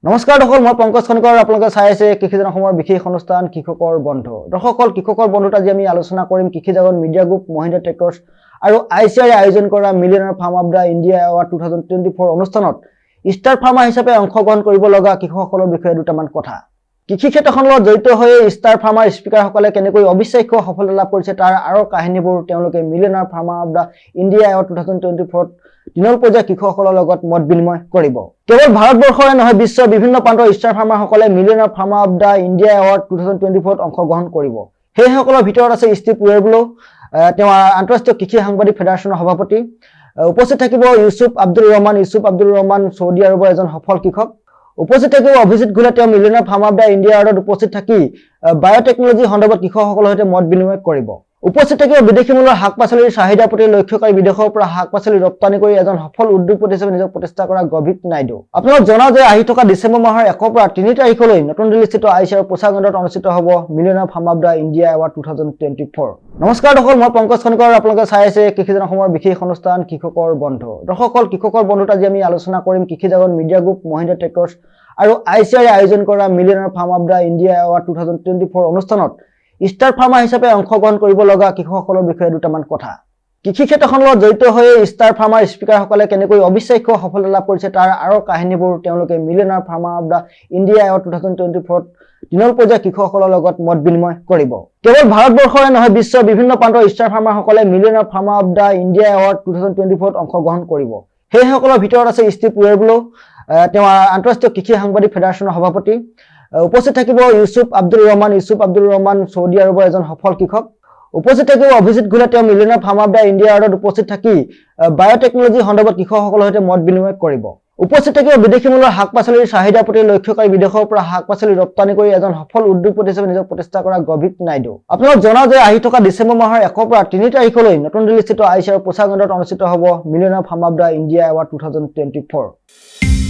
নমস্কাৰ দৰ্শক মই পংকজ খনিকৰ আপোনালোকে চাই আছে কৃষিজন অসমৰ বিশেষ অনুষ্ঠান কৃষকৰ বন্ধু দৰ্শকসকল কৃষকৰ বন্ধুত আজি আমি আলোচনা কৰিম কৃষি জগত মিডিয়া গ্ৰুপ মহিন্দ্ৰা ট্ৰেক্টৰ্ছ আৰু আইচিআই আয়োজন কৰা millionaire farm of the India award 2024 অনুষ্ঠানত ষ্টাৰ ফাৰ্মাৰ হিচাপে অংশগ্ৰহণ কৰিব লগা কৃষকসকলৰ বিষয়ে দুটামান কথা কৃষি ক্ষেত্ৰখনৰ লগত জড়িত হৈ ষ্টাৰ ফাৰ্মাৰ স্পিকাৰসকলে কেনেকৈ অবিশ্বাস্য সফলতা লাভ কৰিছে তাৰ আৰু কাহিনীবোৰ তেওঁলোকে millionaire farmer of the India award 2024 দিনৰ পৰ্যায়ৰ কৃষকসকলৰ লগত মত বিনিময় কৰিব কেৱল ভাৰতবৰ্ষৰে নহয় বিশ্বৰ বিভিন্ন প্ৰান্তৰ ষ্টাৰ ফাৰ্মাৰসকলে millionaire farmer of the India award 2024 অংশগ্ৰহণ কৰিব সেইসকলৰ ভিতৰত আছে ষ্টিভ ওয়েবলো তেওঁ আন্তঃৰাষ্ট্ৰীয় কৃষি সাংবাদিক ফেডাৰেশ্যনৰ সভাপতি উপস্থিত থাকিব ইউসুফ আব্দুল ৰহমান সৌদি আৰবৰ এজন সফল কৃষক উপস্থিত থাকিব অভিজিত গুলা তেওঁ millionaire farmer of the India এৱাৰ্ডত উপস্থিত থাকি বায়োটেকনলজি সন্দৰ্ভত কৃষকসকলৰ সৈতে মত বিনিময় কৰিব উপস্থিত থাকিব বিদেশী মূলৰ শাক-পাচলিৰ চাহিদাৰ প্ৰতি লক্ষ্য কৰি বিদেশৰ পৰা শাক-পাচলি ৰপ্তানি কৰি এজন সফল উদ্যোগপতি হিচাপে নিজক প্ৰতিষ্ঠা কৰা গভিত নাইডু আপোনালোক জনা যে আহি থকা ডিচেম্বৰ মাহৰ 1 পৰা 3 তাৰিখলৈ নতুন দিল্লীস্থিত আইচিআইৰ পোছাগণ্ডত অনুষ্ঠিত হ'ব millionaire farm of the India award 2024 নমস্কাৰ দৰ্শক মই পংকজ খনিকৰ আপোনালোকে চাই আছে কৃষিজন অসমৰ বিশেষ অনুষ্ঠান কৃষকৰ বন্ধু দৰ্শকসকল কৃষকৰ বন্ধুত আজি আমি আলোচনা কৰিম কৃষি জগত মিডিয়া গ্ৰুপ মহিন্দ্ৰা ট্ৰেক্টৰ্ছ আৰু আইচিআই আয়োজন কৰা millionaire farm of the India award 2024 অনুষ্ঠানত ষ্টাৰ ফাৰ্মাৰ হিচাপে অংশগ্ৰহণ কৰিব লগা কৃষকসকলৰ বিষয়ে দুটামান কথা কৃষি ক্ষেত্ৰখনৰ লগত জড়িত হৈ ষ্টাৰ ফাৰ্মাৰ স্পিকাৰসকলে কেনেকৈ অবিশ্বাস্য সফলতা লাভ কৰিছে তাৰ আৰু কাহিনীবোৰ তেওঁলোকে millionaire farmer of the India award 2024 দিনৰ পৰ্যায়ৰ কৃষকসকলৰ লগত মত বিনিময় কৰিব কেৱল ভাৰতবৰ্ষৰে নহয় বিশ্বৰ বিভিন্ন প্ৰান্তৰ ষ্টাৰ ফাৰ্মাৰসকলে millionaire farmer of the India award 2024 অংশগ্ৰহণ কৰিব সেইসকলৰ ভিতৰত আছে ষ্টিভ ওয়েবলো তেওঁ আন্তঃৰাষ্ট্ৰীয় কৃষি সাংবাদিক ফেডাৰেশ্যনৰ সভাপতি উপস্থিত থাকিব ইউসুফ আব্দুল ৰহমান সৌদি আৰবৰ এজন সফল কৃষক উপস্থিত থাকিব অভিজিত গুলা তেওঁ millionaire farm of the India এৱাৰ্ডত উপস্থিত থাকি বায়োটেকনলজি সন্দৰ্ভত কৃষকসকলৰ সৈতে মত বিনিময় কৰিব উপস্থিত থাকিব বিদেশী মূলৰ শাক-পাচলিৰ চাহিদাৰ প্ৰতি লক্ষ্য কৰি বিদেশৰ পৰা শাক-পাচলি ৰপ্তানি কৰি এজন সফল উদ্যোগপতি হিচাপে নিজক প্ৰতিষ্ঠা কৰা গভিত নাইডু আপোনালোক জনা যে আহি থকা ডিচেম্বৰ মাহৰ 1 পৰা 3 তাৰিখলৈ নতুন দিল্লীস্থিত আইচিআইৰ পোছাগণ্ডত অনুষ্ঠিত হ'ব millionaire farm of the India award 2024